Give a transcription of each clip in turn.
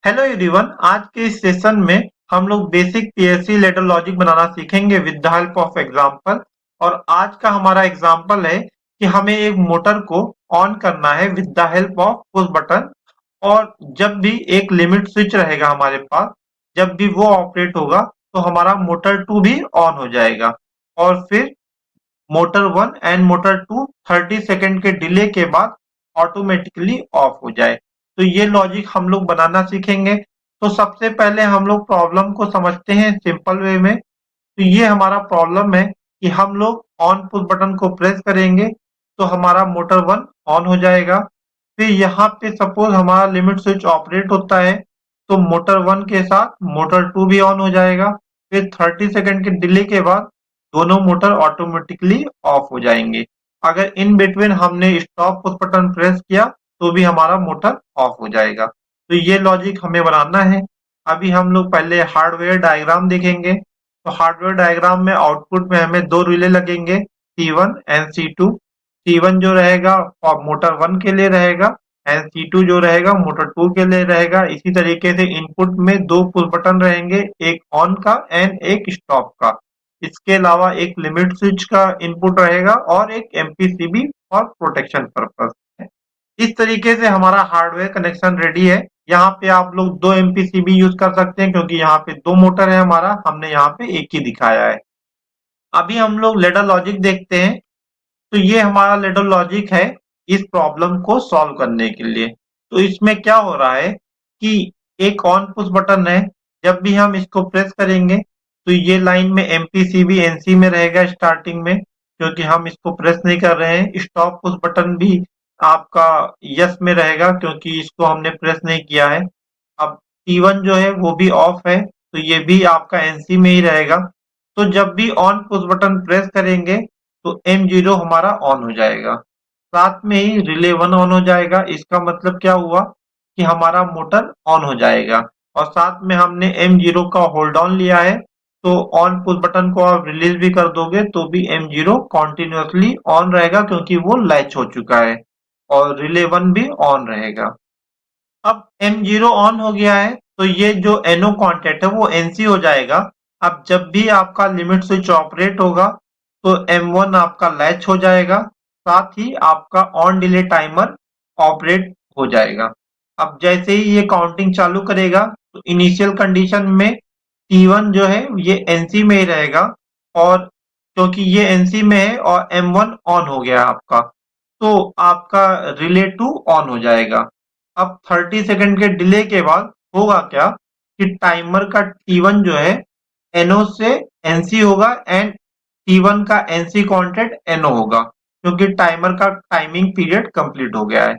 Hello everyone. आज के इस सेशन में हम लोग बेसिक पीएलसी लेडर लॉजिक बनाना सीखेंगे with the help of example. और आज का हमारा एग्जांपल है कि हमें एक मोटर को ऑन करना है with the help of push button. और जब भी एक लिमिट स्विच रहेगा हमारे पास, जब भी वो ऑपरेट होगा तो हमारा मोटर 2 भी ऑन हो जाएगा। और फिर मोटर 1 एंड मोटर 2 30 सेकंड के डिले के बाद ऑटोमेटिकली ऑफ हो जाए। तो ये लॉजिक हम लोग बनाना सीखेंगे। तो सबसे पहले हम लोग प्रॉब्लम को समझते हैं सिंपल वे में। तो ये हमारा प्रॉब्लम है कि हम लोग ऑन पुश बटन को प्रेस करेंगे तो हमारा मोटर 1 ऑन हो जाएगा। फिर यहाँ पे सपोज हमारा लिमिट स्विच ऑपरेट होता है तो मोटर 1 के साथ मोटर 2 भी ऑन हो जाएगा। फिर 30 सेकंड के डिले के बाद दोनों मोटर ऑटोमेटिकली ऑफ हो जाएंगे। अगर इन बिटवीन हमने स्टॉप पुश बटन प्रेस किया तो भी हमारा मोटर ऑफ हो जाएगा। तो ये लॉजिक हमें बनाना है। अभी हम लोग पहले हार्डवेयर डायग्राम देखेंगे। तो हार्डवेयर डायग्राम में आउटपुट में हमें दो रिले लगेंगे, C1 एंड C2। C1 जो रहेगा और मोटर 1 के लिए रहेगा एंड C2 जो रहेगा मोटर 2 के लिए रहेगा। इसी तरीके से इनपुट में दो पुश बटन रहेंगे, एक ऑन का एंड एक स्टॉप का। इसके अलावा एक लिमिट स्विच का इनपुट रहेगा और एक एमपीसीबी फॉर प्रोटेक्शन पर्पस है। इस तरीके से हमारा हार्डवेयर कनेक्शन रेडी है। यहाँ पे आप लोग दो एमपीसीबी यूज कर सकते हैं क्योंकि यहाँ पे दो मोटर है हमारा, हमने यहाँ पे एक ही दिखाया है। अभी हम लोग लेडर लॉजिक देखते हैं। तो ये हमारा लेडर लॉजिक है इस प्रॉब्लम को सॉल्व करने के लिए। तो इसमें क्या हो रहा है कि एक ऑन पुश बटन है। जब भी हम इसको प्रेस करेंगे तो ये लाइन में एमपीसीबी एनसी में रहेगा स्टार्टिंग में, क्योंकि हम इसको प्रेस नहीं कर रहे हैं। स्टॉप पुश बटन भी आपका यस में रहेगा क्योंकि इसको हमने प्रेस नहीं किया है। अब T1 जो है वो भी ऑफ है तो ये भी आपका एनसी में ही रहेगा। तो जब भी ऑन पुश बटन प्रेस करेंगे तो M0 हमारा ऑन हो जाएगा। साथ में ही रिले 1 ऑन हो जाएगा। इसका मतलब क्या हुआ कि हमारा मोटर ऑन हो जाएगा। और साथ में हमने M0 का होल्ड ऑन लिया है, तो ऑन पुश बटन को आप रिलीज भी कर दोगे तो भी M0 कॉन्टिन्यूसली ऑन रहेगा क्योंकि वो लैच हो चुका है। और रिले 1 भी ऑन रहेगा। अब M0 ऑन हो गया है तो ये जो NO कांटेक्ट है वो NC हो जाएगा। अब जब भी आपका लिमिट स्विच ऑपरेट होगा तो M1 आपका लैच हो जाएगा। साथ ही आपका ऑन डिले टाइमर ऑपरेट हो जाएगा। अब जैसे ही ये काउंटिंग चालू करेगा तो इनिशियल कंडीशन में T1 जो है ये NC में ही रहेगा। और क्योंकि ये NC में है और M1 ऑन हो गया आपका, तो आपका रिले 2 ऑन हो जाएगा। अब 30 सेकंड के डिले के बाद होगा क्या कि टाइमर का T1 जो है NO से NC होगा एंड T1 का NC कांटेक्ट NO होगा क्योंकि टाइमर का टाइमिंग पीरियड कंप्लीट हो गया है।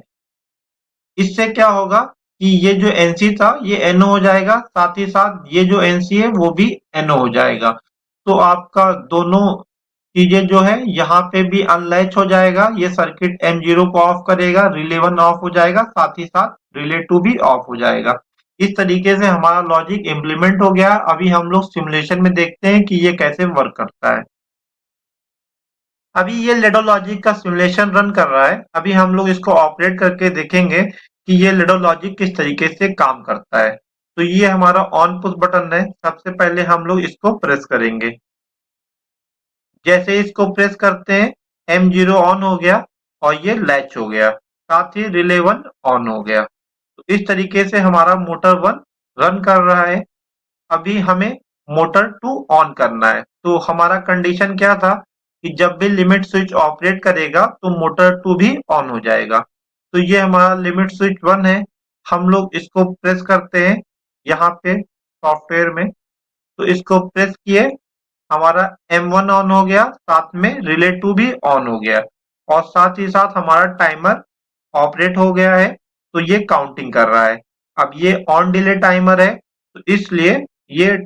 इससे क्या होगा कि ये जो NC था ये NO हो जाएगा, साथ ही साथ ये जो NC है वो भी NO हो जाएगा। तो आपका दोनों चीजें जो है यहाँ पे भी अनलैच हो जाएगा। ये सर्किट M0 को ऑफ करेगा, रिले 1 ऑफ हो जाएगा, साथ ही साथ रिले 2 भी ऑफ हो जाएगा। इस तरीके से हमारा लॉजिक इम्प्लीमेंट हो गया। अभी हम लोग सिमुलेशन में देखते हैं कि ये कैसे वर्क करता है। अभी ये लेडो लॉजिक का सिमुलेशन रन कर रहा है। अभी हम लोग इसको ऑपरेट करके देखेंगे कि ये लेडो लॉजिक किस तरीके से काम करता है। तो ये हमारा ऑन पुश बटन है। सबसे पहले हम लोग इसको प्रेस करेंगे। जैसे इसको प्रेस करते हैं M0 ऑन हो गया और ये लैच हो गया, साथ ही रिले 1 ऑन हो गया। तो इस तरीके से हमारा मोटर 1 रन कर रहा है। अभी हमें मोटर 2 ऑन करना है। तो हमारा कंडीशन क्या था कि जब भी लिमिट स्विच ऑपरेट करेगा तो मोटर 2 भी ऑन हो जाएगा। तो ये हमारा लिमिट स्विच 1 है। हम लोग इसको प्रेस करते हैं यहाँ पे सॉफ्टवेयर में। तो इसको प्रेस किए, हमारा M1 ऑन हो गया, साथ में रिले 2 भी ऑन हो गया और साथ ही साथ हमारा टाइमर ऑपरेट हो गया है। तो ये काउंटिंग कर रहा है। अब ये ऑन डिले टाइमर है तो इसलिए ये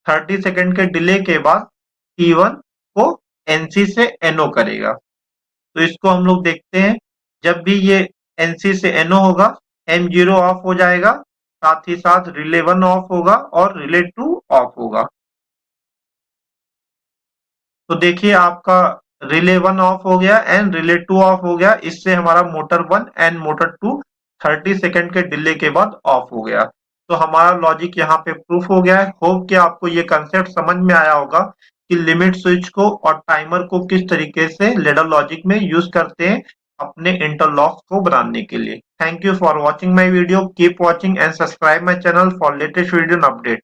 30 सेकंड के डिले के बाद T1 को NC से NO करेगा। तो इसको हम लोग देखते हैं। जब भी ये NC से NO होगा M0 ऑफ हो जाएगा, साथ ही साथ रिले 1 ऑफ होगा और रिले 2 ऑफ होगा। तो देखिए आपका रिले 1 ऑफ हो गया एंड रिले 2 ऑफ हो गया। इससे हमारा मोटर 1 एंड मोटर 2 30 सेकंड के डिले के बाद ऑफ हो गया। तो हमारा लॉजिक यहाँ पे प्रूफ हो गया है। होप कि आपको ये कंसेप्ट समझ में आया होगा कि लिमिट स्विच को और टाइमर को किस तरीके से लेडर लॉजिक में यूज करते हैं अपने इंटरलॉक्स को बनाने के लिए। Thank you for watching my video. Keep watching and subscribe my channel for latest video and update.